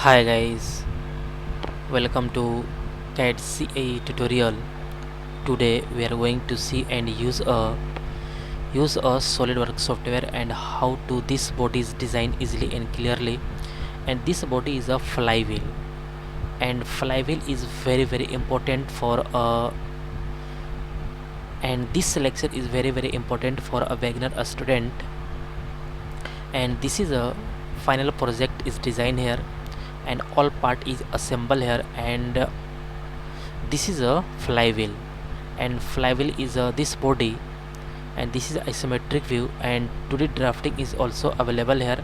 Hi guys, welcome to CAD CA tutorial. Today we are going to see and use a Solidworks software and how to this body is designed easily and clearly. And this body is a flywheel, and flywheel is very important for and this lecture is very important for a beginner, a student. And this is a final project is designed here, and all part is assembled here. And this is a flywheel, and flywheel is this body, and this is isometric view, and 2D drafting is also available here.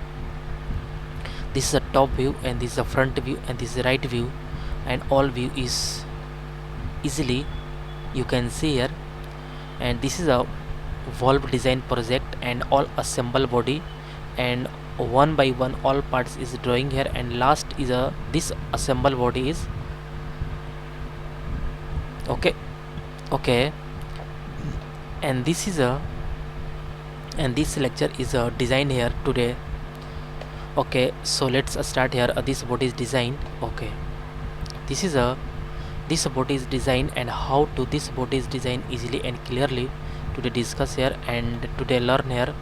This is a top view, and this is a front view, and this is a right view, and all view is easily you can see here. And this is a valve design project and all assemble body, and one by one all parts is drawing here, and last is a this assemble body is okay. And this is a and this lecture is a design here today. Okay, so let's start here. This body is designed. Okay, this is a this body is designed, and how to this body is designed easily and clearly today discuss here, and today learn here.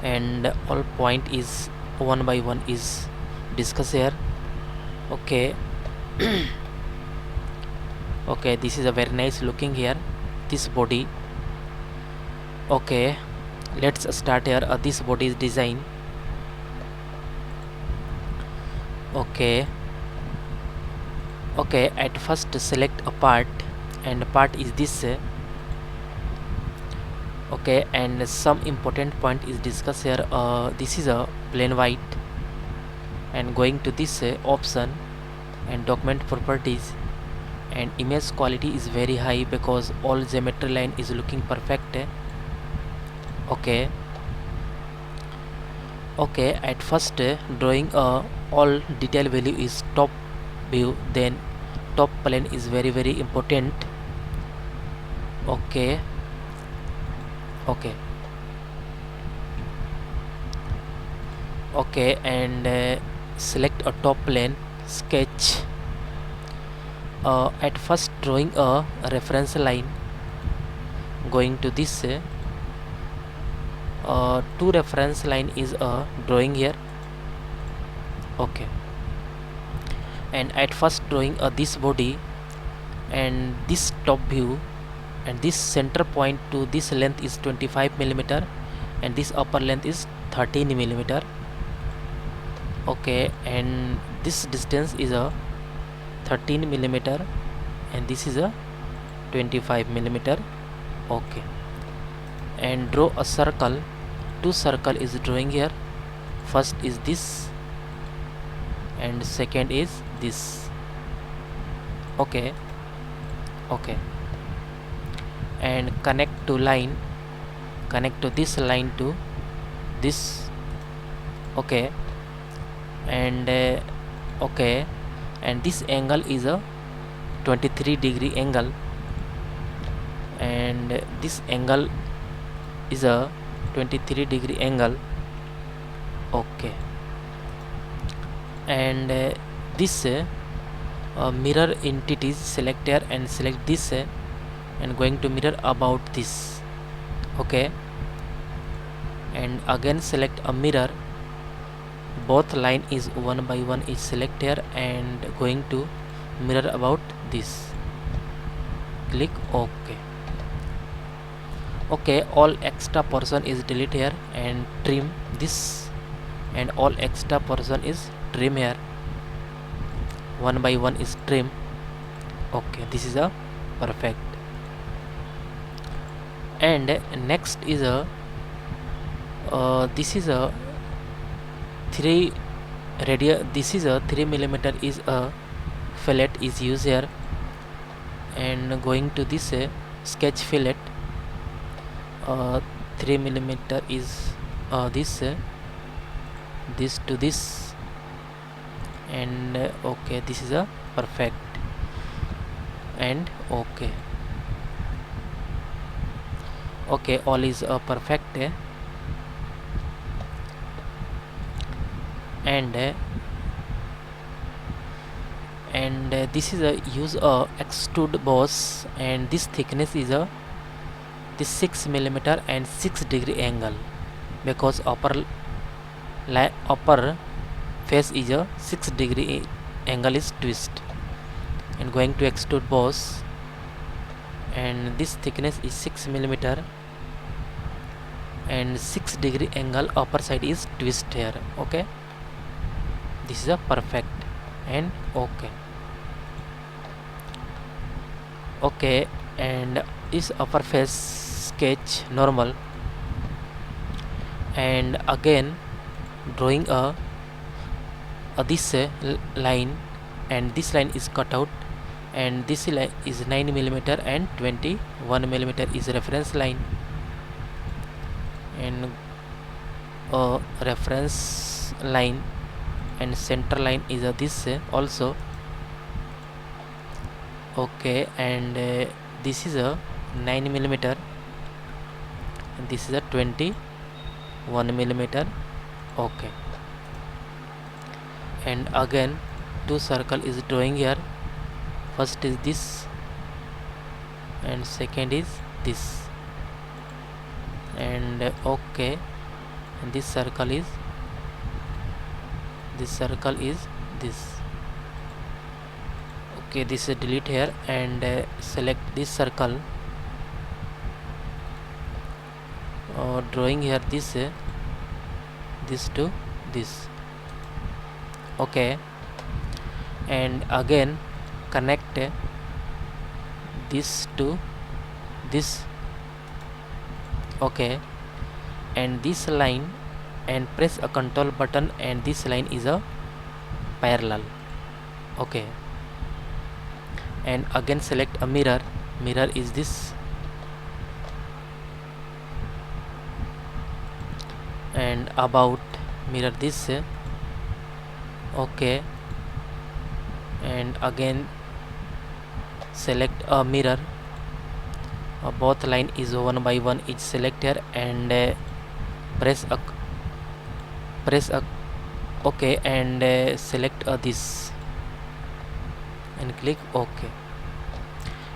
And all point is one by one is discuss here. Okay. Okay, this is a very nice looking here, this body. Okay, let's start here. This body is design. Okay, at first select a part, and part is this. Okay, and some important point is discussed here. This is a plain white, and going to this option and document properties, and image quality is very high because all geometry line is looking perfect. Okay, at first drawing all detail value is top view, then top plane is very important. Okay, and select a top plane, sketch. At first drawing a reference line, going to this two reference line is drawing here. Okay, and at first drawing this body, and this top view, and this center point to this length is 25 millimeter, and this upper length is 13 millimeter. Okay, and this distance is a 13 millimeter, and this is a 25 millimeter. Okay, and draw a circle. Two circle is drawing here. First is this, and second is this. Okay, and connect to line, connect to this line to this. Okay, and and this angle is a 23-degree angle, and this angle is a 23-degree angle. Okay, and this mirror entities, select here and select this and going to mirror about this. Okay, and again select a mirror, both line is one by one is select here, and going to mirror about this. Click OK. Okay, all extra portion is delete here and trim this, and all extra portion is trim here, one by one is trim. Okay, this is a perfect. And next is a this is a 3 radius, this is a 3 millimeter is a fillet is used here, and going to this sketch fillet, 3 millimeter is this to this, and okay, this is a perfect. And okay, all is perfect. And and this is a use a extrude boss, and this thickness is a this 6 millimeter and 6 degree angle, because upper face is a 6 degree angle is twist, and going to extrude boss, and this thickness is 6 millimeter and 6 degree angle, upper side is twist here. Okay, this is a perfect and okay, and is upper face sketch normal, and again drawing a this line, and this line is cut out, and this line is 9 millimeter and 21 millimeter is reference line, and a reference line and center line is this also. Okay, and this is a 9 millimeter and this is a 21 millimeter. Okay, and again two circle is drawing here. First is this and second is this, and okay, and this circle is this. Okay, this is delete here, and select this circle, drawing here this to this. Okay, and again connect this to this. Okay, and this line, and press a control button, and this line is a parallel. Okay, and again select a mirror is this, and about mirror this. Okay, and again select a mirror, both line is one by one is select here, and press a okay, and select this and click OK,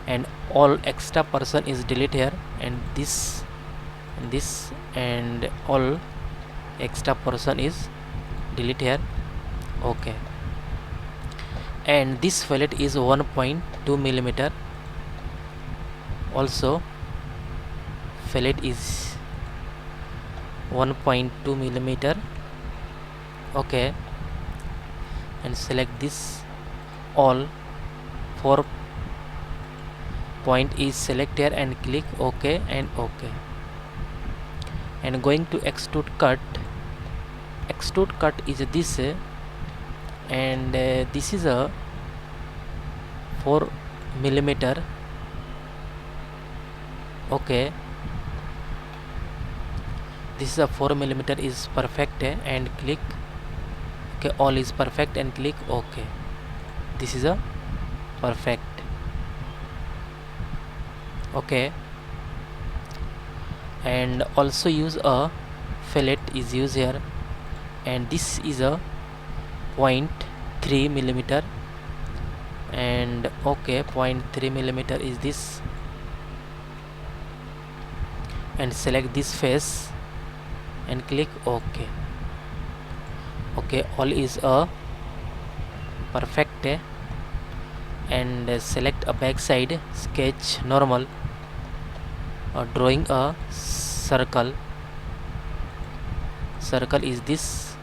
and all extra person is delete here, and this and all extra person is delete here. Okay, and this fillet is 1.2 millimeter, also fillet is 1.2 millimeter. Okay, and select this, all 4 point is select here and click OK and OK, and going to extrude cut. Extrude cut is this, and this is a 4 millimeter. Okay, this is a 4 millimeter is perfect, and click OK, all is perfect and click OK. This is a perfect. Okay, and also use a fillet is used here, and this is a 0.3 millimeter, and okay, 0.3 millimeter is this, and select this face and click OK. Okay, all is a perfect, and select a backside sketch normal, drawing a circle is this,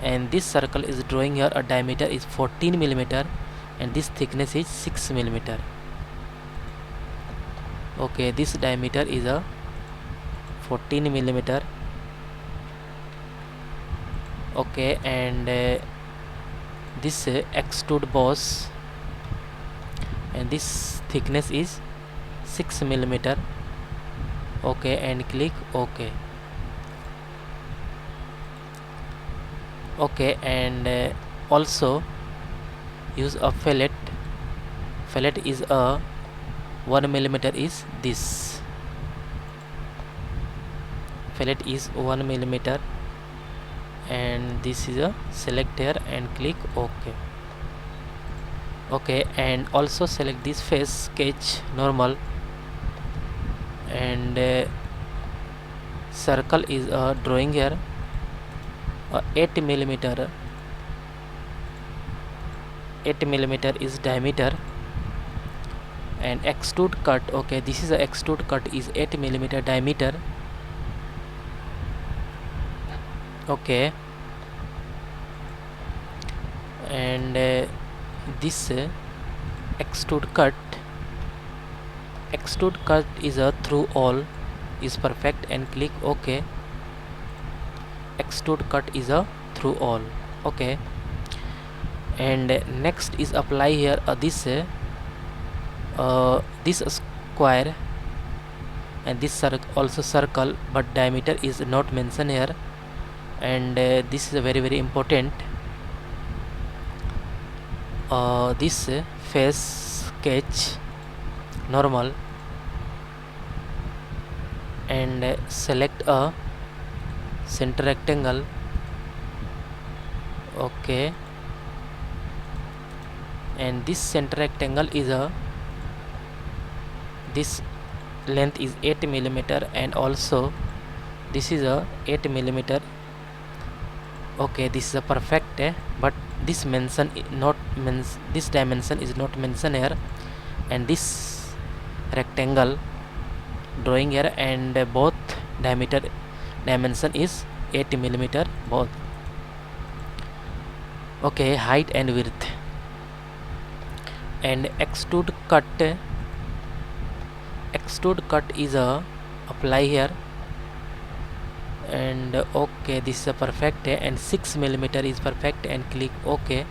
and this circle is drawing here a diameter is 14 millimeter, and this thickness is 6 millimeter. Okay, this diameter is a 14 millimeter. Okay, and this extrude boss, and this thickness is 6 millimeter. Okay, and click OK. Okay, and also use a fillet. Fillet is a 1 millimeter is this. Fillet is 1 millimeter, and this is a select here and click OK. Okay, and also select this face, sketch normal, and circle is drawing here 8 millimeter is diameter, and extrude cut, okay, this is a extrude cut is 8 millimeter diameter. Okay, and this extrude cut is a through all is perfect, and click OK. Extrude cut is a through all. Okay, and next is apply here this square, and this also circle, but diameter is not mentioned here, and this is a very important. This face, sketch normal, and select a center rectangle. Okay, and this center rectangle is this length is 8 millimeter, and also this is a 8 millimeter. Okay, this is a perfect, but this dimension is not mentioned here, and this rectangle drawing here, and both dimension is 8 millimeter both. Okay, height and width, and extrude cut is apply here, and okay, this is a perfect, and 6 millimeter is perfect, and click OK.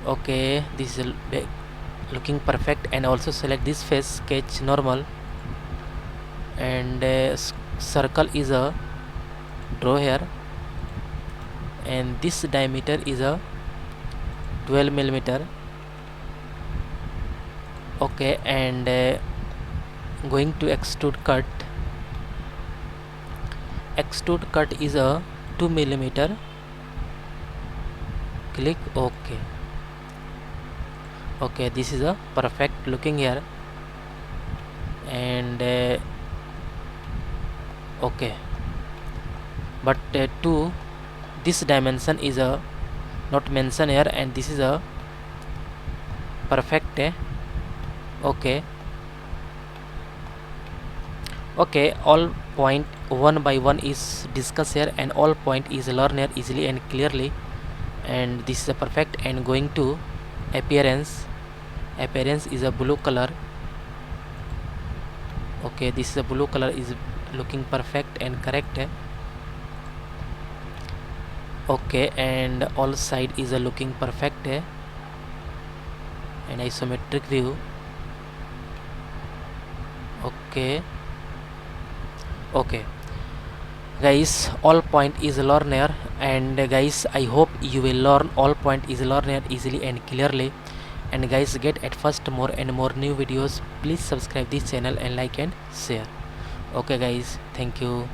Okay, this is looking perfect, and also select this face, sketch normal, and circle is a draw here, and this diameter is a 12 millimeter. Okay, and going to extrude cut is a 2 millimeter. Click OK. Okay, this is a perfect looking here, and okay, but this dimension is not mentioned here, and this is a perfect. Okay, all point one by one is discussed here, and all point is learned here easily and clearly, and this is a perfect. And going to appearance is a blue color. Okay, this is a blue color is looking perfect and correct. Okay, and all side is a looking perfect, and isometric view. Okay, guys, all point is learned here, and guys, I hope you will learn all point is learned here easily and clearly. And guys, get at first more and more new videos. Please subscribe this channel and like and share. Okay guys, thank you.